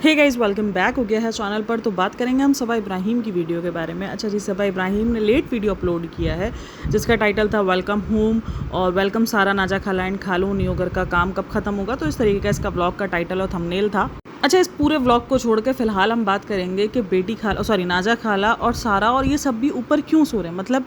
Hey guys, welcome back हो गया है चैनल पर। तो बात करेंगे हम सबा इब्राहिम की वीडियो के बारे में। अच्छा जी, सबा इब्राहिम ने लेट वीडियो अपलोड किया है जिसका टाइटल था वेलकम होम और वेलकम सारा नाजा खाला एंड खालू न्यूगर का काम कब खत्म होगा। तो इस तरीके का इसका व्लॉग का टाइटल और थंबनेल था। अच्छा, इस पूरे व्लॉग को छोड़ के फिलहाल हम बात करेंगे कि नाजा खाला और सारा और ये सब भी ऊपर क्यों सो रहे हैं। मतलब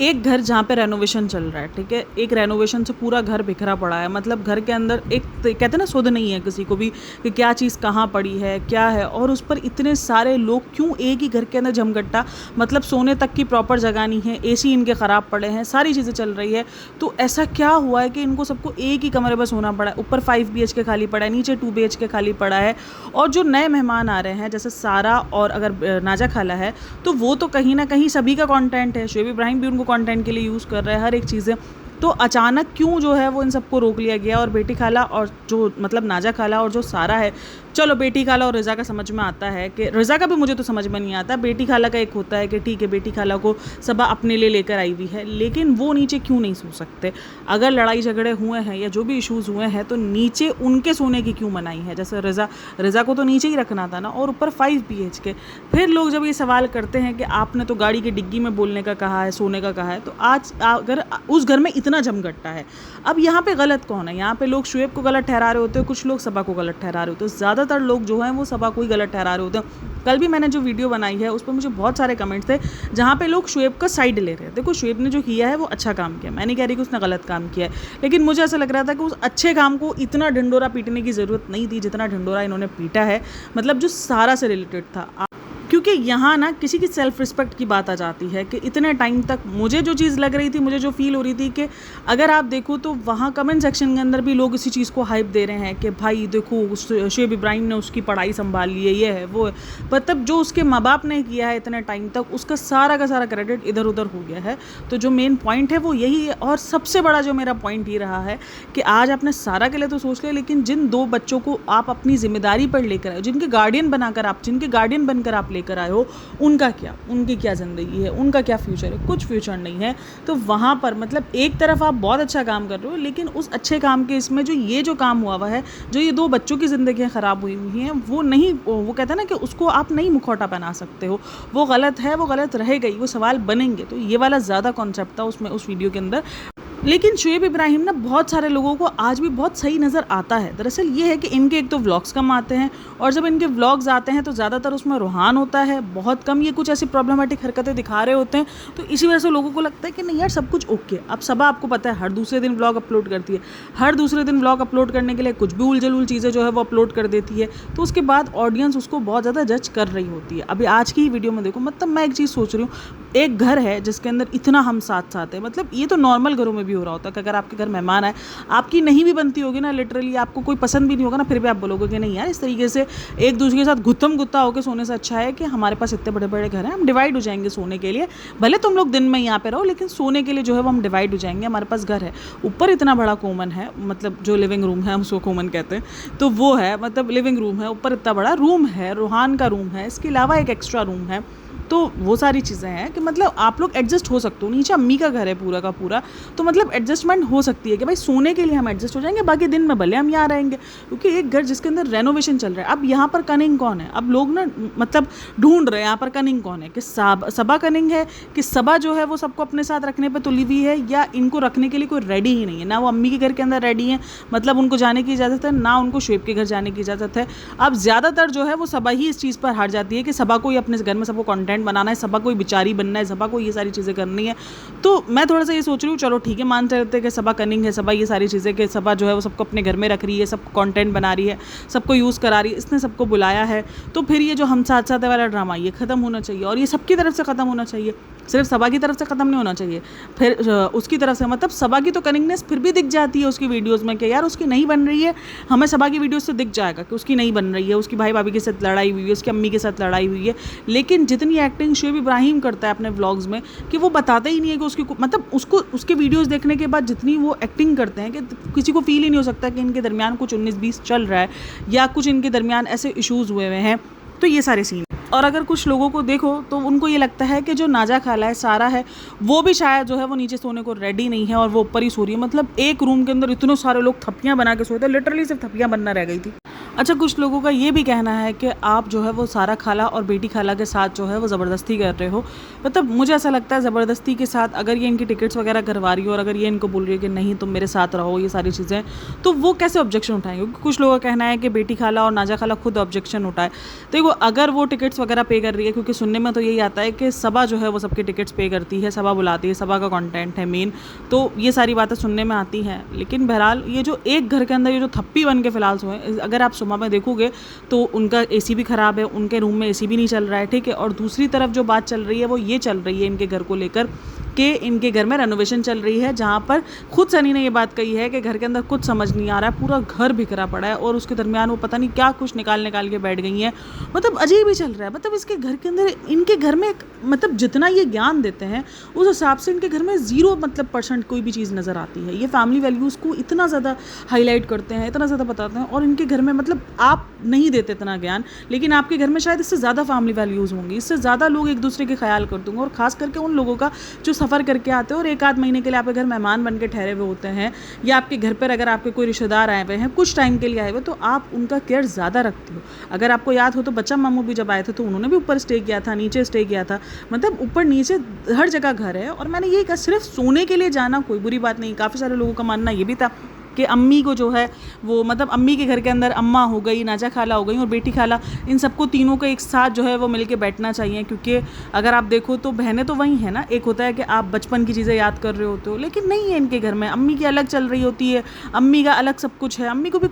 एक घर जहाँ पे रेनोवेशन चल रहा है, ठीक है, एक रेनोवेशन से पूरा घर बिखरा पड़ा है। मतलब घर के अंदर एक कहते हैं ना, सुध नहीं है किसी को भी कि क्या चीज़ कहाँ पड़ी है क्या है, और उस पर इतने सारे लोग क्यों एक ही घर के अंदर जमघट्टा। मतलब सोने तक की प्रॉपर जगह नहीं है, एसी इनके ख़राब पड़े हैं, सारी चीज़ें चल रही है। तो ऐसा क्या हुआ है कि इनको सबको एक ही कमरे में सोना पड़ा है। ऊपर 5 BHK खाली पड़ा है, नीचे 2 BHK खाली पड़ा है। और जो नए मेहमान आ रहे हैं जैसे सारा और अगर नाजा खाला है, तो वो तो कहीं ना कहीं सभी का कंटेंट है। शोएब इब्राहिम भी उनको कंटेंट के लिए यूज़ कर रहा है हर एक चीज़ें। तो अचानक क्यों जो है वो इन सबको रोक लिया गया। और बेटी खाला और जो मतलब नाजा खाला और जो सारा है, चलो बेटी खाला और रज़ा का समझ में आता है कि रज़ा का भी मुझे तो समझ में नहीं आता। बेटी खाला का एक होता है कि ठीक है, बेटी खाला को सबा अपने लिए लेकर आई हुई है, लेकिन वो नीचे क्यों नहीं सो सकते। अगर लड़ाई झगड़े हुए हैं या जो भी इश्यूज़ हुए हैं तो नीचे उनके सोने की क्यों मनाही है। जैसे रज़ा को तो नीचे ही रखना था ना, और ऊपर 5 BHK। फिर लोग जब ये सवाल करते हैं कि आपने तो गाड़ी की डिग्गी में बोलने का कहा है, सोने का कहा है, तो आज अगर उस घर में इतना जमघट्टा है, अब यहाँ पे गलत कौन है। यहाँ पे लोग शोएब को गलत ठहरा रहे होते हैं, कुछ लोग सबा को गलत ठहरा रहे होते हैं। ज़्यादातर लोग जो हैं वो सबा को ही गलत ठहरा रहे होते हैं। कल भी मैंने जो वीडियो बनाई है उस पर मुझे बहुत सारे कमेंट्स थे जहाँ पे लोग शोएब का साइड ले रहे हैं। देखो, शोएब ने जो किया है वो अच्छा काम किया, मैं नहीं कह रही कि उसने गलत काम किया है, लेकिन मुझे ऐसा लग रहा था कि उस अच्छे काम को इतना ढिंडोरा पीटने की ज़रूरत नहीं थी जितना ढिंडोरा इन्होंने पीटा है। मतलब जो सारा से रिलेटेड था, क्योंकि यहाँ ना किसी की सेल्फ रिस्पेक्ट की बात आ जाती है कि इतने टाइम तक मुझे जो चीज़ लग रही थी, मुझे जो फील हो रही थी कि अगर आप देखो तो वहाँ कमेंट सेक्शन के अंदर भी लोग इसी चीज़ को हाइप दे रहे हैं कि भाई देखो शोएब इब्राहिम ने उसकी पढ़ाई संभाल ली है, ये है वो है। मतलब जो उसके माँ बाप ने किया है इतने टाइम तक, उसका सारा का सारा क्रेडिट इधर उधर हो गया है। तो जो मेन पॉइंट है वो यही है। और सबसे बड़ा जो मेरा पॉइंट ये रहा है कि आज आपने सारा के लिए तो सोच लिया, लेकिन जिन 2 बच्चों को आप अपनी जिम्मेदारी पर लेकर आए, जिनके गार्डियन बनकर आप लेकर आए हो, उनका क्या, उनकी क्या ज़िंदगी है, उनका क्या फ्यूचर है। कुछ फ्यूचर नहीं है। तो वहाँ पर मतलब एक तरफ आप बहुत अच्छा काम कर रहे हो, लेकिन उस अच्छे काम के इसमें जो काम हुआ है, जो ये 2 बच्चों की ज़िंदगियाँ ख़राब हुई हैं, वो नहीं, वो कहते हैं ना कि उसको आप नहीं मुखौटा बना सकते हो। वो गलत है, वो गलत रहेगा ही, वो सवाल बनेंगे। तो ये वाला ज़्यादा कॉन्सेप्ट था उसमें, उस वीडियो के अंदर। लेकिन शोएब इब्राहिम ना बहुत सारे लोगों को आज भी बहुत सही नज़र आता है। दरअसल ये है कि इनके एक तो व्लॉग्स कम आते हैं, और जब इनके व्लॉग्स आते हैं तो ज़्यादातर उसमें रूहान होता है, बहुत कम ये कुछ ऐसी प्रॉब्लमेटिक हरकतें दिखा रहे होते हैं। तो इसी वजह से लोगों को लगता है कि नहीं यार, सब कुछ ओके। अब सबा आपको पता है हर दूसरे दिन व्लॉग अपलोड करती है, हर दूसरे दिन व्लॉग अपलोड करने के लिए कुछ भी उलझुल चीज़ें जो है वो अपलोड कर देती है। तो उसके बाद ऑडियंस उसको बहुत ज़्यादा जज कर रही होती है। अभी आज की ही वीडियो में देखो, मतलब मैं एक चीज़ सोच रही हूँ, एक घर है जिसके अंदर इतना हम साथ साथ है। मतलब ये तो नॉर्मल घरों में भी हो रहा होता है कि अगर आपके घर मेहमान आए, आपकी नहीं भी बनती होगी ना, लिटरली आपको कोई पसंद भी नहीं होगा ना, फिर भी आप बोलोगे कि नहीं यार, इस तरीके से एक दूसरे के साथ गुत्थम गुत्ता होकर सोने से अच्छा है कि हमारे पास इतने बड़े बड़े घर हैं, हम डिवाइड हो जाएंगे सोने के लिए। भले तुम लोग दिन में यहाँ पे रहो, लेकिन सोने के लिए जो है वो हम डिवाइड हो जाएंगे। हमारे पास घर है, ऊपर इतना बड़ा कॉमन है, मतलब जो लिविंग रूम है हम उसको कॉमन कहते हैं, तो वो है, मतलब लिविंग रूम है, ऊपर इतना बड़ा रूम है, रूहान का रूम है, इसके अलावा एक एक्स्ट्रा रूम है। तो वो सारी चीज़ें हैं कि मतलब आप लोग एडजस्ट हो सकते हो। नीचे अम्मी का घर है पूरा का पूरा, तो मतलब एडजस्टमेंट हो सकती है कि भाई सोने के लिए हम एडजस्ट हो जाएंगे, बाकी दिन में भले हम यहाँ रहेंगे। क्योंकि एक घर जिसके अंदर रेनोवेशन चल रहा है, अब यहाँ पर कनिंग कौन है। अब लोग ना मतलब ढूंढ रहे हैं यहाँ पर कनिंग कौन है, कि सबा कनिंग है, कि सबा जो है वो सबको अपने साथ रखने पर तुली हुई है, या इनको रखने के लिए कोई रेडी ही नहीं है। ना वो अम्मी के घर के अंदर रेडी है, मतलब उनको जाने की इजाज़त है, ना उनको शोएब के घर जाने की इजाज़त है। अब ज़्यादातर जो है वो सबा ही इस चीज़ पर हार जाती है कि सबा को ही अपने घर में सबको कंटेंट बनाना है, सबा कोई बिचारी बनना है, सबा को ये सारी चीज़ें करनी है। तो मैं थोड़ा सा ये सोच रही हूँ, चलो ठीक है, मानते रहते हैं कि सबा कनिंग है, सबा ये सारी चीज़ें, कि सबा जो है वो सबको अपने घर में रख रही है, सबको कंटेंट बना रही है, सबको यूज़ करा रही है, इसने सबको बुलाया है। तो फिर ये जो हम साथ साथ वाला ड्रामा ये ख़त्म होना चाहिए, और ये सबकी तरफ से ख़त्म होना चाहिए, सिर्फ सबा की तरफ से ख़त्म नहीं होना चाहिए। फिर उसकी तरफ से, मतलब सबा की तो कनिंगनेस फिर भी दिख जाती है उसकी वीडियोज़ में कि यार उसकी नहीं बन रही है, हमें सबा की वीडियोज़ से दिख जाएगा कि उसकी नहीं बन रही है, उसकी भाई भाभी के साथ लड़ाई हुई है, उसकी अम्मी के साथ लड़ाई हुई है। लेकिन जितनी एक्टिंग शोएब इब्राहिम करता है अपने व्लॉग्स में, कि वो बताता ही नहीं है कि उसकी, मतलब उसको उसके वीडियोस देखने के बाद जितनी वो एक्टिंग करते हैं कि किसी को फील ही नहीं हो सकता कि इनके दरमियान कुछ 19-20 चल रहा है, या कुछ इनके दरमियान ऐसे इश्यूज़ हुए हुए हैं। तो ये सारे सीन, और अगर कुछ लोगों को देखो तो उनको ये लगता है कि जो नाजा खाला है, सारा है, वो भी शायद जो है वो नीचे सोने को रेडी नहीं है और वो ऊपर ही सो रही है। मतलब एक रूम के अंदर इतने सारे लोग थप्पियाँ बना के सोए थे, लिटरली सिर्फ थप्पियाँ बनना रह गई थी। अच्छा, कुछ लोगों का ये भी कहना है कि आप जो है वो सारा खाला और बेटी खाला के साथ जो है वो ज़बरदस्ती कर रहे हो। मतलब मुझे ऐसा लगता है ज़बरदस्ती के साथ अगर ये इनकी टिकट्स वगैरह करवा रही हो और अगर ये इनको बोल रही है कि नहीं तुम मेरे साथ रहो, ये सारी चीज़ें, तो वो कैसे ऑब्जेक्शन उठाएँगे? क्योंकि कुछ लोगों का कहना है कि बेटी खाला और नाज़ा खाला खुद ऑब्जेक्शन उठाए। देखो, अगर वो टिकट्स वगैरह पे कर रही है, क्योंकि सुनने में तो यही आता है कि सबा जो है वो सबके टिकट्स पे करती है, सबा बुलाती है, सबा का कंटेंट है मेन, तो ये सारी बातें सुनने में आती हैं। लेकिन बहरहाल ये जो एक घर के अंदर ये जो थप्पी बन के फ़िलहाल सोए, अगर आप सुमा में देखोगे तो उनका एसी भी ख़राब है, उनके रूम में एसी भी नहीं चल रहा है, ठीक है। और दूसरी तरफ जो बात चल रही है वो ये चल रही है इनके घर को लेकर कि इनके घर में रेनोवेशन चल रही है, जहाँ पर खुद सनी ने ये बात कही है कि घर के अंदर कुछ समझ नहीं आ रहा है, पूरा घर बिखरा पड़ा है और उसके दरमियान वो पता नहीं क्या कुछ निकाल के बैठ गई हैं। मतलब अजीब ही चल रहा है। मतलब इसके घर के अंदर इनके घर में मतलब जितना ये ज्ञान देते हैं उस हिसाब से इनके घर में 0 मतलब % कोई भी चीज़ नज़र आती है। ये फैमिली वैल्यूज़ को इतना ज़्यादा हाईलाइट करते हैं, इतना ज़्यादा बताते हैं, और इनके घर में मतलब आप नहीं देते इतना ज्ञान, लेकिन आपके घर में शायद इससे ज़्यादा फैमिली वैल्यूज़ होंगी, इससे ज़्यादा लोग एक दूसरे के ख्याल करते होंगे, और ख़ास करके उन लोगों का जो सफ़र करके आते हैं और 1 आध महीने के लिए आपके घर मेहमान बन के ठहरे हुए होते हैं, या आपके घर पर अगर आपके कोई रिश्तेदार आए हुए हैं कुछ टाइम के लिए आए हुए, तो आप उनका केयर ज़्यादा रखते हो। अगर आपको याद हो तो बच्चा मामू भी जब आए थे तो उन्होंने भी ऊपर स्टे किया था, नीचे स्टे किया था, मतलब ऊपर नीचे हर जगह घर है। और मैंने यही कहा सिर्फ सोने के लिए जाना कोई बुरी बात नहीं। काफ़ी सारे लोगों का मानना ये भी था कि अम्मी को जो है वो मतलब अम्मी के घर के अंदर अम्मा हो गई, नाजा खाला हो गई और बेटी खाला, इन सबको तीनों को एक साथ जो है वो मिलके बैठना चाहिए, क्योंकि अगर आप देखो तो बहनें तो वही है ना। एक होता है कि आप बचपन की चीज़ें याद कर रहे होते हो, लेकिन नहीं है इनके घर में। अम्मी की अलग चल रही होती है, अम्मी का अलग सब कुछ है, अम्मी को भी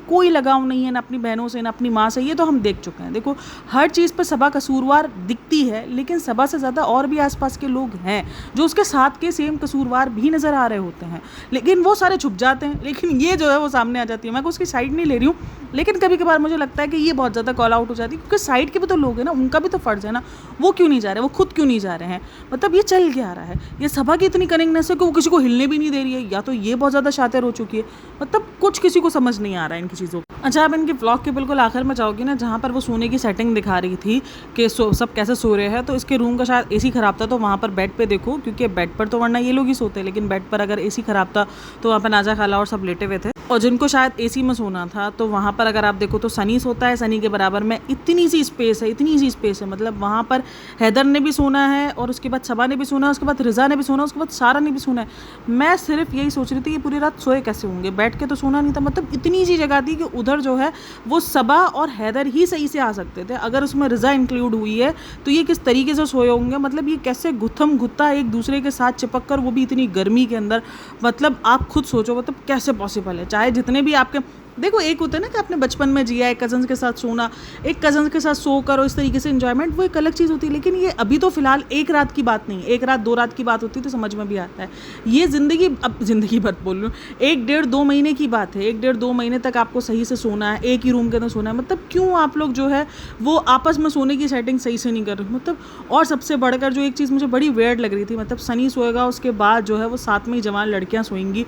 कोई लगाव नहीं है ना अपनी बहनों से ना अपनी माँ से। ये तो हम देख चुके हैं। देखो, हर चीज़ पर सबा कसूरवार दिखती है, लेकिन सबा से ज़्यादा और भी आसपास के लोग हैं जो उसके साथ के सेम कसूरवार भी नज़र आ रहे होते हैं, लेकिन वो सारे छुप जाते हैं। लेकिन ये जो है वो सामने आ जाती है। मैं उसकी साइड नहीं ले रही हूँ, लेकिन कभी कभार मुझे लगता है कि ये बहुत ज़्यादा कॉल आउट हो जाती है, क्योंकि साइड के भी तो लोग हैं ना, उनका भी तो फ़र्ज़ है ना। वो क्यों नहीं जा रहे, वो खुद क्यों नहीं जा रहे हैं? मतलब ये चल क्या रहा है? ये सभा की इतनी कनेक्टनेस है कि वो किसी को हिलने भी नहीं दे रही है, या तो ये बहुत ज़्यादा शातिर हो चुकी है। मतलब कुछ किसी को समझ नहीं आ रहा है इनकी चीज़ों को। अच्छा, आप इनके व्लॉग के बिल्कुल आखिर में जाओगी ना, जहाँ पर वो सोने की सेटिंग दिखा रही थी कि सब कैसे सो रहे हैं, तो इसके रूम का शायद एसी ख़राब था, तो वहाँ पर बेड पे देखो, क्योंकि बेड पर तो वरना ये लोग ही सोते हैं, लेकिन बेड पर अगर एसी ख़राब था तो वहाँ पर नाजा खाला और सब लेटे हुए थे। और जिनको शायद एसी में सोना था, तो वहाँ पर अगर आप देखो तो सनी सोता है, सनी के बराबर में इतनी सी स्पेस है। मतलब वहाँ पर हैदर ने भी सोना है, और उसके बाद सबा ने भी सोना है, उसके बाद रिज़ा ने भी सोना है, उसके बाद सारा ने भी सोना है। मैं सिर्फ यही सोच रही थी कि पूरी रात सोए कैसे होंगे, बैठ के तो सोना नहीं था। मतलब इतनी सी जगह थी कि उधर जो है वो सबा और हैदर ही सही से आ सकते थे। अगर उसमें रिज़ा इंक्लूड हुई है तो ये किस तरीके से सोए होंगे, मतलब ये कैसे गुत्थम गुत्ता एक दूसरे के साथ चिपक कर, वो भी इतनी गर्मी के अंदर। मतलब आप खुद सोचो, मतलब कैसे पॉसिबल है? चाहे जितने भी आपके देखो, एक होता है ना कि आपने बचपन में जिया है, कज़न्स के साथ सोना, एक कज़न्स के साथ सोकर और इस तरीके से एंजॉयमेंट, वो एक अलग चीज़ होती है। लेकिन ये अभी तो फ़िलहाल एक रात की बात नहीं है, 1 रात 2 रात की बात होती है तो समझ में भी आता है। ये ज़िंदगी, अब ज़िंदगी भर बोल रही हूँ, 1 डेढ़ 2 महीने की बात है। 1 डेढ़ 2 महीने तक आपको सही से सोना है, एक ही रूम के अंदर सोना है। मतलब क्यों आप लोग जो है वो आपस में सोने की सेटिंग सही से नहीं कर रहे? मतलब, और सबसे बढ़कर जो एक चीज़ मुझे बड़ी वियर्ड लग रही थी, मतलब सनी सोएगा, उसके बाद जो है वो साथ में ही जवान लड़कियाँ सोएंगी।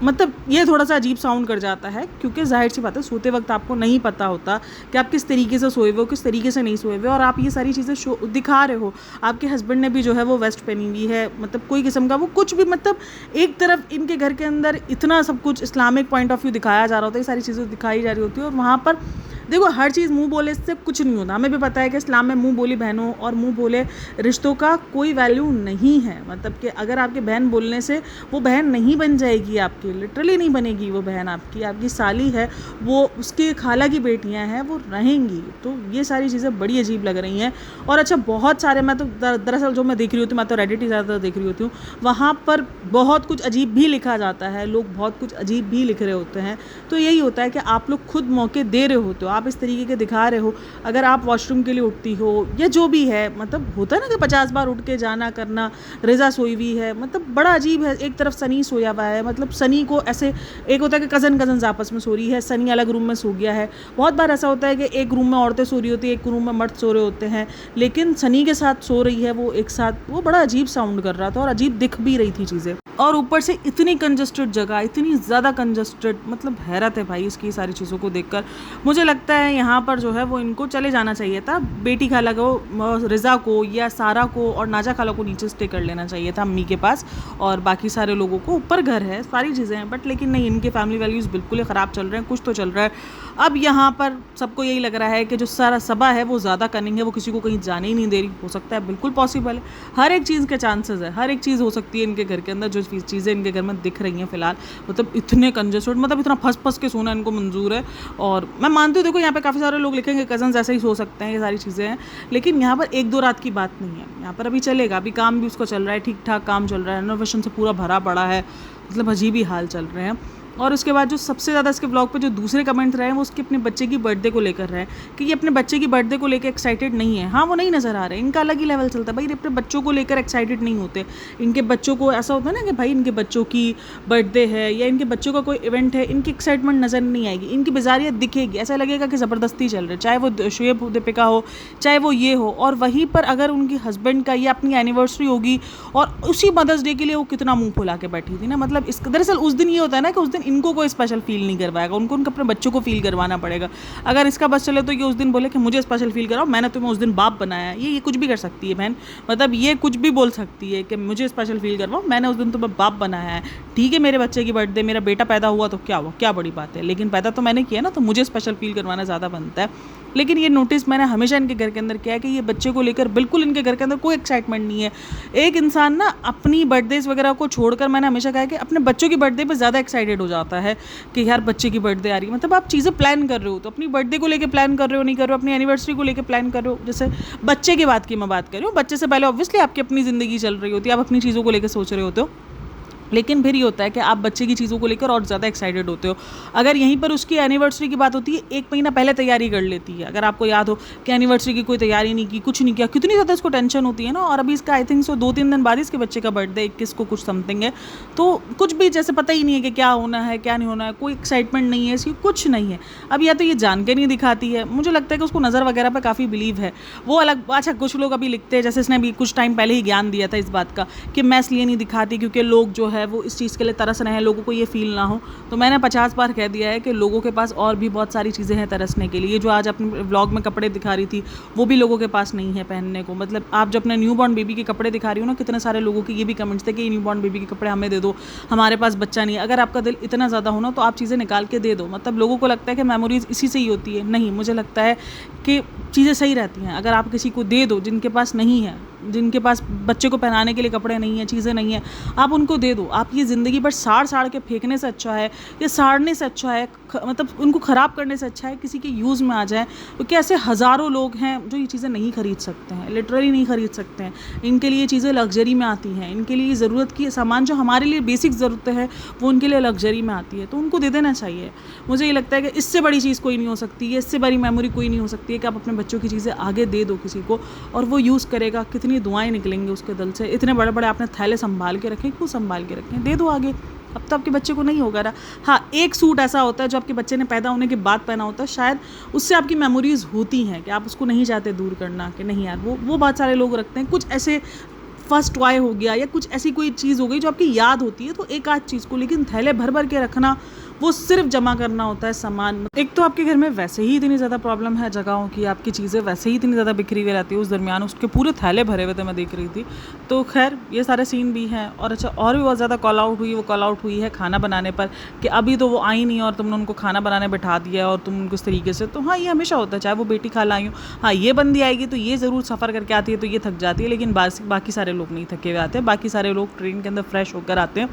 मतलब ये थोड़ा सा अजीब साउंड कर जाता है, क्योंकि जाहिर सी बात है सोते वक्त आपको नहीं पता होता कि आप किस तरीके से सोए हुए हो, किस तरीके से नहीं सोए हुए, और आप ये सारी चीज़ें दिखा रहे हो। आपके हस्बैंड ने भी जो है वो वेस्ट पहनी हुई है, मतलब कोई किस्म का वो कुछ भी, मतलब एक तरफ इनके घर के अंदर इतना सब कुछ इस्लामिक पॉइंट ऑफ व्यू दिखाया जा रहा होता है, ये सारी चीज़ें दिखाई जा रही होती है, और वहाँ पर देखो हर चीज़ मुंह बोले से कुछ नहीं होता। हमें भी पता है कि इस्लाम में मुंह बोली बहनों और मुंह बोले रिश्तों का कोई वैल्यू नहीं है। मतलब कि अगर आपके बहन बोलने से वो बहन नहीं बन जाएगी आपकी, लिटरली नहीं बनेगी वो बहन आपकी साली है, वो उसके खाला की बेटियां हैं, वो रहेंगी। तो ये सारी चीज़ें बड़ी अजीब लग रही हैं। और अच्छा, बहुत सारे, मैं तो दरअसल जो मैं देख रही होती हूँ, मैं तो रेडिट ही ज़्यादा देख रही होती हूँ, वहाँ पर बहुत कुछ अजीब भी लिखा जाता है, लोग बहुत कुछ अजीब भी लिख रहे होते हैं। तो यही होता है कि आप लोग खुद मौके दे रहे होते हो, आप इस तरीके के दिखा रहे हो। अगर आप वॉशरूम के लिए उठती हो या जो भी है, मतलब होता है ना कि 50 बार उठ के जाना करना, रिज़ा सोई हुई है, मतलब बड़ा अजीब है। एक तरफ सनी सोया हुआ है, मतलब सनी को ऐसे, एक होता है कि कज़न आपस में सो रही है, सनी अलग रूम में सो गया है। बहुत बार ऐसा होता है कि एक रूम में औरतें सो रही होती है, एक रूम में मर्द सो रहे होते हैं, लेकिन सनी के साथ सो रही है वो एक साथ। वो बड़ा अजीब साउंड कर रहा था और अजीब दिख भी रही थी चीज़ें, और ऊपर से इतनी कंजस्टेड जगह, इतनी ज़्यादा कंजस्टेड, मतलब हैरत है भाई इसकी सारी चीज़ों को देखकर। मुझे लगता है यहाँ पर जो है वो इनको चले जाना चाहिए था, बेटी खाला को, रिज़ा को या सारा को और नाजा खाला को नीचे स्टे कर लेना चाहिए था अम्मी के पास, और बाकी सारे लोगों को ऊपर घर है, सारी चीज़ें हैं। बट लेकिन नहीं, इनके फैमिली वैल्यूज़ बिल्कुल ही ख़राब चल रहे हैं। कुछ तो चल रहा है। अब यहाँ पर सबको यही लग रहा है कि जो सारा सबा है वो ज़्यादा कनिंग है, वो किसी को कहीं जाने ही नहीं दे रही। हो सकता है, बिल्कुल पॉसिबल है, हर एक चीज़ के चांसेस है, हर एक चीज़ हो सकती है इनके घर के अंदर। जो चीज़ें इनके घर में दिख रही हैं फिलहाल, मतलब इतने कंजेस्टेड, मतलब इतना फंस के सोना इनको मंजूर है। और मैं मानती हूँ, देखो यहाँ पे काफ़ी सारे लोग लिखेंगे कज़न्स ऐसे ही सो सकते हैं, ये सारी चीज़ें हैं, लेकिन यहाँ पर 1-2 रात की बात नहीं है। यहाँ पर अभी चलेगा, अभी काम भी उसको चल रहा है, ठीक ठाक काम चल रहा है, रेनोवेशन से पूरा भरा पड़ा है, मतलब अजीब ही हाल चल रहे हैं। और उसके बाद जो सबसे ज़्यादा इसके ब्लॉग पे जो दूसरे कमेंट रहे हैं वो उसके अपने बच्चे की बर्थडे को लेकर रहे हैं कि ये अपने बच्चे की बर्थडे को लेकर एक्साइटेड नहीं है। हाँ, वो नहीं नज़र आ रहे हैं, इनका अलग ही लेवल चलता है भाई, अपने बच्चों को लेकर एक्साइटेड नहीं होते। इनके बच्चों को ऐसा होता है ना कि भाई इनके बच्चों की बर्थडे है या इनके बच्चों का कोई इवेंट है, इनकी एक्साइटमेंट नज़र नहीं आएगी, इनकी बेजारियत दिखेगी, ऐसा लगेगा कि ज़बरदस्ती चल रहा है, चाहे वो शुएब दीपिका हो, चाहे वो ये हो। और वहीं पर अगर उनकी हस्बैंड का या अपनी एनिवर्सरी होगी और उसी मदर्स डे के लिए वो कितना मुँह फुला के बैठी थी ना, मतलब इस दरअसल उस दिन ये होता है ना कि उस दिन इनको कोई स्पेशल फील नहीं करवाएगा, उनको अपने बच्चों को फील करवाना पड़ेगा। अगर इसका बस चले तो ये उस दिन बोले कि मुझे स्पेशल फील कराओ, मैंने तुम्हें उस दिन बाप बनाया। ये कुछ भी कर सकती है बहन, मतलब ये कुछ भी बोल सकती है कि मुझे स्पेशल फील करवाओ, मैंने उस दिन तुम्हें बाप बनाया है। ठीक है, मेरे बच्चे की बर्थडे, मेरा बेटा पैदा हुआ तो क्या हुआ, क्या बड़ी बात है, लेकिन पैदा तो मैंने किया ना, तो मुझे स्पेशल फील करवाना ज़्यादा बनता है। लेकिन ये नोटिस मैंने हमेशा इनके घर के अंदर किया है कि ये बच्चे को लेकर बिल्कुल इनके घर के अंदर कोई एक्साइटमेंट नहीं है। एक इंसान ना अपनी बर्थडेज वगैरह को छोड़कर, मैंने हमेशा कहा है कि अपने बच्चों की बर्थडे पे ज़्यादा एक्साइटेड हो जाता है कि यार बच्चे की बर्थडे आ रही है। मतलब आप चीज़ें प्लान कर रहे हो तो अपनी बर्थडे को लेकर प्लान कर रहे हो, नहीं कर रहे हो, अपनी एनिवर्सरी को लेकर प्लान कर रहे हो। जैसे बच्चे की बात की मैं बात कर रही हूँ, बच्चे से पहले ऑब्वियसली आपकी अपनी ज़िंदगी चल रही होती है, आप अपनी चीज़ों को लेकर सोच रहे होते हो, लेकिन फिर ये होता है कि आप बच्चे की चीज़ों को लेकर और ज़्यादा एक्साइटेड होते हो। अगर यहीं पर उसकी एनिवर्सरी की बात होती है, 1 महीना पहले तैयारी कर लेती है। अगर आपको याद हो कि एनिवर्सरी की कोई तैयारी नहीं की, कुछ नहीं किया, कितनी ज़्यादा इसको टेंशन होती है ना। और अभी इसका आई थिंक सो 2-3 दिन बाद इसके बच्चे का बर्थडे 21 को कुछ समथिंग है, तो कुछ भी जैसे पता ही नहीं है कि क्या होना है क्या नहीं होना है, कोई एक्साइटमेंट नहीं है इसकी, कुछ नहीं है। अब या तो ये जान के नहीं दिखाती है, मुझे लगता है कि उसको नज़र वगैरह पर काफ़ी बिलीव है, वो अलग। अच्छा, कुछ लोग अभी लिखते हैं, जैसे इसने अभी कुछ टाइम पहले ही ज्ञान दिया था इस बात का कि मैं इसलिए नहीं दिखाती क्योंकि लोग जो है वो इस चीज़ के लिए तरस रहे हैं, लोगों को ये फील ना हो। तो मैंने 50 बार कह दिया है कि लोगों के पास और भी बहुत सारी चीज़ें हैं तरसने के लिए। जो आज अपने व्लॉग में कपड़े दिखा रही थी वो भी लोगों के पास नहीं है पहनने को। मतलब आप जब अपने न्यू बॉर्न बेबी के कपड़े दिखा रही हो ना, कितने सारे लोगों के ये भी कमेंट्स थे कि न्यू बॉर्न बेबी के कपड़े हमें दे दो, हमारे पास बच्चा नहीं है। अगर आपका दिल इतना ज़्यादा हो ना तो आप चीज़ें निकाल के दे दो। मतलब लोगों को लगता है कि मेमोरीज इसी से ही होती है, नहीं, मुझे लगता है कि चीज़ें सही रहती हैं अगर आप किसी को दे दो। जिनके पास नहीं है, जिनके पास बच्चे को पहनाने के लिए कपड़े नहीं है, चीज़ें नहीं है, आप उनको दे दो। आप ये ज़िंदगी भर साड़ के फेंकने से अच्छा है, या साड़ने से अच्छा है, मतलब उनको ख़राब करने से अच्छा है किसी के यूज़ में आ जाए। क्योंकि ऐसे हज़ारों लोग हैं जो ये चीज़ें नहीं खरीद सकते हैं, लिटरली नहीं खरीद सकते हैं। इनके लिए चीज़ें लग्जरी में आती हैं, इनके लिए ज़रूरत की सामान जो हमारे लिए बेसिक ज़रूरतें हैं वो उनके लिए लग्जरी में आती है, तो उनको दे देना चाहिए। मुझे ये लगता है कि इससे बड़ी चीज़ कोई नहीं हो सकती है, इससे बड़ी मेमोरी कोई नहीं हो सकती है कि आप अपने बच्चों की चीज़ें आगे दे दो किसी को और वो यूज़ करेगा। कितनी दुआएं निकलेंगी उसके दिल से। इतने बड़े बड़े आपने थैले संभाल के रखें, क्यों संभाल के रखें, दे दो आगे। अब तो आपके बच्चे को नहीं होगा ना। हाँ, एक सूट ऐसा होता है जो आपके बच्चे ने पैदा होने के बाद पहना होता है, शायद उससे आपकी मेमोरीज़ होती हैं कि आप उसको नहीं चाहते दूर करना, कि नहीं यार वो बहुत सारे लोग रखते हैं। कुछ ऐसे फर्स्ट टॉय हो गया या कुछ ऐसी कोई चीज़ हो गई जो आपकी याद होती है, तो एक आध चीज़ को, लेकिन थैले भर भर के रखना, वो सिर्फ जमा करना होता है सामान। एक तो आपके घर में वैसे ही इतनी ज़्यादा प्रॉब्लम है जगहों की, आपकी चीज़ें वैसे ही इतनी ज़्यादा बिखरी हुई रहती है, उस दरमियान उसके पूरे थैले भरे हुए थे, मैं देख रही थी। तो खैर ये सारे सीन भी हैं। और अच्छा, और भी बहुत ज़्यादा कॉल आउट हुई, वो कॉल आउट हुई है खाना बनाने पर कि अभी तो वो आई नहीं और तुमने उनको खाना बनाने बैठा दिया और तुम उनको इस तरीके से। तो हाँ, ये हमेशा होता है, चाहे वो बेटी खाला आई हो। हाँ, ये बंदी आएगी तो ये ज़रूर सफ़र करके आती है तो ये थक जाती है, लेकिन बाकी सारे लोग नहीं थके हुए आते हैं, बाकी सारे लोग ट्रेन के अंदर फ्रेश होकर आते हैं।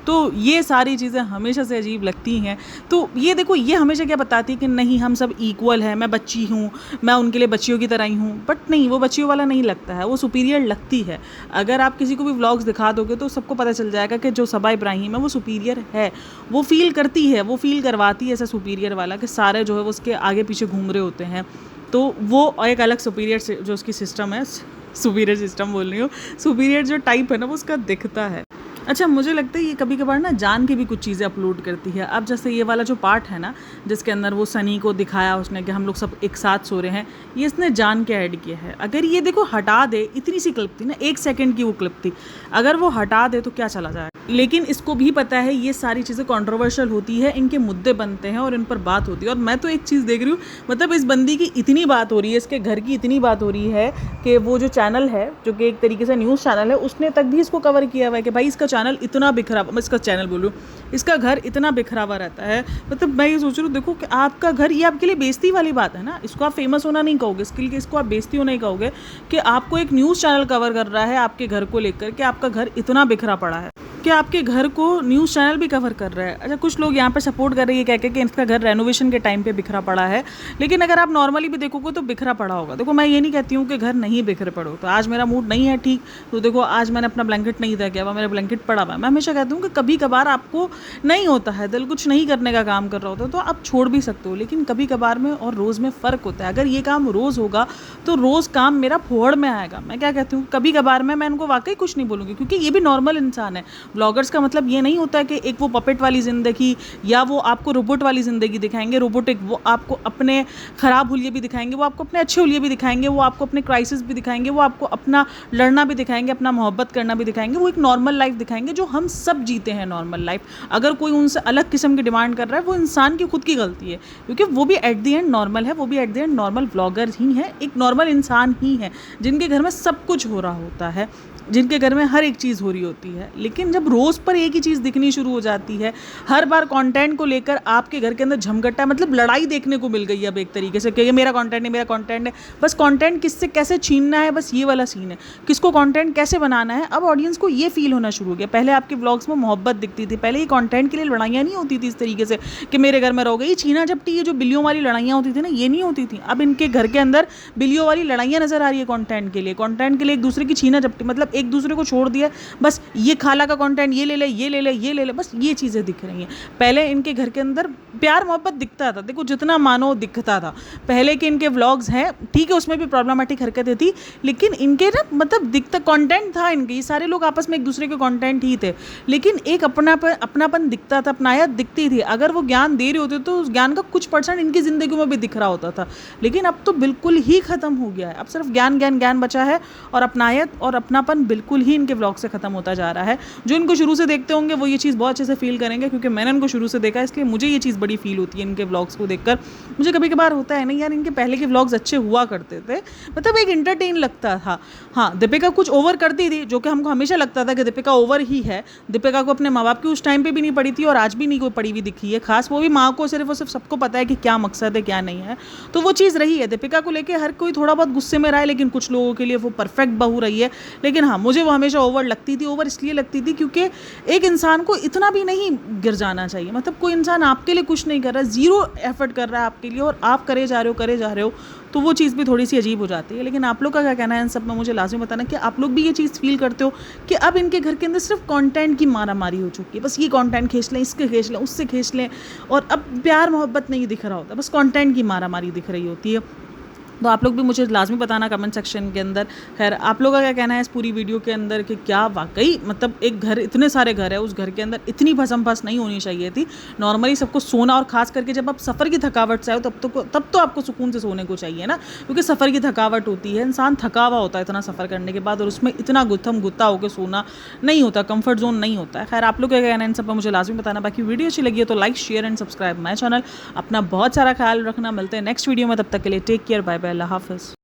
तो ये सारी चीज़ें हमेशा से अजीब लगती हैं। तो ये देखो, ये हमेशा क्या बताती है कि नहीं, हम सब इक्वल हैं, मैं बच्ची हूँ, मैं उनके लिए बच्चियों की तरह ही हूँ। बट नहीं, वो बच्चियों वाला नहीं लगता है, वो सुपीरियर लगती है। अगर आप किसी को भी व्लॉग्स दिखा दोगे तो सबको पता चल जाएगा कि जो सबा इब्राहिम है वो सुपीरियर है, वो फील करती है, वो फील करवाती है ऐसा सुपीरियर वाला कि सारे जो है वो उसके आगे पीछे घूम रहे होते हैं। तो वो एक अलग सुपीरियर जो उसकी सिस्टम है, सुपीरियर सिस्टम बोल रही हूँ, सुपीरियर जो टाइप है ना वो उसका दिखता है। अच्छा, मुझे लगता है ये कभी कभार ना जान के भी कुछ चीज़ें अपलोड करती है। अब जैसे ये वाला जो पार्ट है ना जिसके अंदर वो सनी को दिखाया उसने कि हम लोग सब एक साथ सो रहे हैं, ये इसने जान के ऐड किया है। अगर ये देखो हटा दे, इतनी सी क्लिप थी ना, 1 सेकंड की वो क्लिप थी, अगर वो हटा दे तो क्या चला जाए। लेकिन इसको भी पता है ये सारी चीज़ें कंट्रोवर्शियल होती है, इनके मुद्दे बनते हैं और इन पर बात होती है। और मैं तो एक चीज़ देख रही हूँ, मतलब इस बंदी की इतनी बात हो रही है, इसके घर की इतनी बात हो रही है कि वो जो चैनल है, जो कि एक तरीके से न्यूज़ चैनल है, उसने तक भी इसको कवर किया हुआ है कि भाई इसका चैनल इतना बिखरा, मैं इसका चैनल बोलूँ, इसका घर इतना बिखरा हुआ रहता है। मतलब मैं ये सोच रही हूँ, देखो कि आपका घर, ये आपके लिए बेइज्जती वाली बात है ना। इसको आप फेमस होना नहीं कहोगे, इसके लिए इसको आप बेइज्जती होना नहीं कहोगे कि आपको एक न्यूज़ चैनल कवर कर रहा है आपके घर को लेकर कि आपका घर इतना बिखरा पड़ा है, कि आपके घर को न्यूज़ चैनल भी कवर कर रहा है। अच्छा, कुछ लोग यहाँ पे सपोर्ट कर रहे हैं कह के कि इसका घर रेनोवेशन के टाइम पे बिखरा पड़ा है, लेकिन अगर आप नॉर्मली भी देखोगे तो बिखरा पड़ा होगा। देखो, मैं ये नहीं कहती हूँ कि घर नहीं बिखरे पड़ो, तो आज मेरा मूड नहीं है ठीक, तो देखो आज मैंने अपना ब्लैंकेट नहीं तय किया हुआ, मेरा ब्लैंकेट पड़ा हुआ है। मैं हमेशा कहती हूँ कि कभी कभार आपको नहीं होता है, दिल कुछ नहीं करने का काम कर रहा होता है तो आप छोड़ भी सकते हो, लेकिन कभी कभार में और रोज़ में फ़र्क होता है। अगर ये काम रोज़ होगा तो रोज़ काम मेरा फोड़ में आएगा। मैं क्या कहती हूँ, कभी कभार में मैं इनको वाकई कुछ नहीं बोलूँगी, क्योंकि ये भी नॉर्मल इंसान है। ब्लॉगर्स का मतलब ये नहीं होता है कि एक वो पपेट वाली ज़िंदगी या वो आपको रोबोट वाली ज़िंदगी दिखाएंगे, रोबोटिक, वो आपको अपने ख़राब हुलिये भी दिखाएंगे, वो आपको अपने अच्छे हुलिये भी दिखाएंगे, वो आपको अपने क्राइसिस भी दिखाएंगे, वो आपको अपना लड़ना भी दिखाएंगे, अपना मोहब्बत करना भी दिखाएंगे, वो एक नॉर्मल लाइफ दिखाएंगे जो हम सब जीते हैं नॉर्मल लाइफ। अगर कोई उनसे अलग किस्म की डिमांड कर रहा है, वो इंसान की खुद की गलती है, क्योंकि वो भी एट दी एंड नॉर्मल है, वो भी at the end normal blogger ही है, एक नॉर्मल इंसान ही है, जिनके घर में सब कुछ हो रहा होता है, जिनके घर में हर एक चीज़ हो रही होती है। लेकिन जब रोज़ पर एक ही चीज़ दिखनी शुरू हो जाती है, हर बार कंटेंट को लेकर आपके घर के अंदर झमघट्टा, मतलब लड़ाई देखने को मिल गई है अब एक तरीके से कि ये मेरा कंटेंट है, मेरा कंटेंट है, बस कंटेंट किससे कैसे छीनना है, बस ये वाला सीन है, किसको कंटेंट कैसे बनाना है। अब ऑडियंस को ये फील होना शुरू हो गया। पहले आपके व्लॉग्स में मोहब्बत दिखती थी, पहले ये कंटेंट के लिए लड़ाइयाँ नहीं होती थी इस तरीके से कि मेरे घर में रहोगे, ये छीना झपटी, ये जो बिल्लियों वाली लड़ाइयाँ होती थी ना, ये नहीं होती थी। अब इनके घर के अंदर बिल्लियों वाली लड़ाइयाँ नजर आ रही है कंटेंट के लिए, एक दूसरे की छीना झपटी, मतलब एक दूसरे को छोड़, बस ये खाला का कंटेंट ये ले ले, ये ले ले, ये ले ले, बस ये चीज़ें दिख रही हैं। पहले इनके घर के अंदर प्यार मोहब्बत दिखता था, देखो जितना मानो दिखता था। पहले के इनके व्लॉग्स हैं, ठीक है, उसमें भी प्रॉब्लमेटिक हरकतें थी, लेकिन इनके ना मतलब दिखता कंटेंट था इनके, ये सारे लोग आपस में एक दूसरे के कंटेंट ही थे, लेकिन एक अपनापन दिखता था, अपनायत दिखती थी। अगर वो ज्ञान दे रहे होते तो उस ज्ञान का कुछ % इनकी ज़िंदगी में भी दिख रहा होता था, लेकिन अब तो बिल्कुल ही ख़त्म हो गया है। अब सिर्फ ज्ञान ज्ञान ज्ञान बचा है, और अपनायत और अपनापन बिल्कुल ही इनके व्लॉग से ख़त्म होता जा रहा है। जो इनको शुरू से देखते होंगे वो ये चीज़ बहुत अच्छे से फील करेंगे, क्योंकि मैंने इनको शुरू से देखा है, इसलिए मुझे ये चीज़ बड़ी फील होती है इनके व्लॉग्स को देखकर। मुझे कभी कभार होता है ना यार, इनके पहले के व्लॉग्स अच्छे हुआ करते थे, मतलब एक इंटरटेन लगता था। हाँ, दीपिका कुछ ओवर करती थी, जो कि हमको हमेशा लगता था कि दीपिका ओवर ही है। दीपिका को अपने माँ बाप की उस टाइम पर भी नहीं पड़ी थी, और आज भी नहीं कोई पड़ी हुई दिखी है खास, वो भी माँ को सिर्फ और सिर्फ सबको पता है कि क्या मकसद है क्या नहीं है, तो वो चीज़ रही है। दीपिका को लेकर हर कोई थोड़ा बहुत गुस्से में रहा है, लेकिन कुछ लोगों के लिए वो परफेक्ट बहू रही है। लेकिन हाँ, मुझे वो हमेशा ओवर लगती थी। ओवर इसलिए लगती थी क्योंकि एक इंसान को इतना भी नहीं गिर जाना चाहिए, मतलब कोई इंसान आपके लिए कुछ नहीं कर रहा है, ज़ीरो एफर्ट कर रहा है आपके लिए, और आप करे जा रहे हो, तो वो चीज़ भी थोड़ी सी अजीब हो जाती है। लेकिन आप लोग का क्या कहना है इन सब में, मुझे लाजमी बताना कि आप लोग भी ये चीज़ फील करते हो कि अब इनके घर के अंदर सिर्फ कंटेंट की मारामारी हो चुकी है, बस ये कंटेंट खींच लें, इसके खींच लें, उससे खींच लें, और अब प्यार मोहब्बत नहीं दिख रहा होता, बस कंटेंट की मारामारी दिख रही होती है। तो आप लोग भी मुझे लाजमी बताना कमेंट सेक्शन के अंदर। खैर, आप लोगों का क्या कहना है इस पूरी वीडियो के अंदर कि क्या वाकई मतलब एक घर, इतने सारे घर है, उस घर के अंदर इतनी भसम-भस नहीं होनी चाहिए थी। नॉर्मली सबको सोना, और ख़ास करके जब आप सफ़र की थकावट से आए तब तो आपको सुकून से सोने को चाहिए ना, क्योंकि सफ़र की थकावट होती है, इंसान थका हुआ होता है इतना सफ़र करने के बाद, और उसमें इतना गुत्थम-गुत्ता होकर सोना नहीं होता, कंफर्ट जोन नहीं होता है। खैर, आप लोग क्या कहना है इन सब पर मुझे लाजमी बताना। बाकी वीडियो अच्छी लगी है तो like, share and subscribe my channel. अपना बहुत सारा ख्याल रखना, मिलते हैं नेक्स्ट वीडियो में, तब तक के लिए टेक केयर, बाय बाय, अल्लाह हाफ़िज़।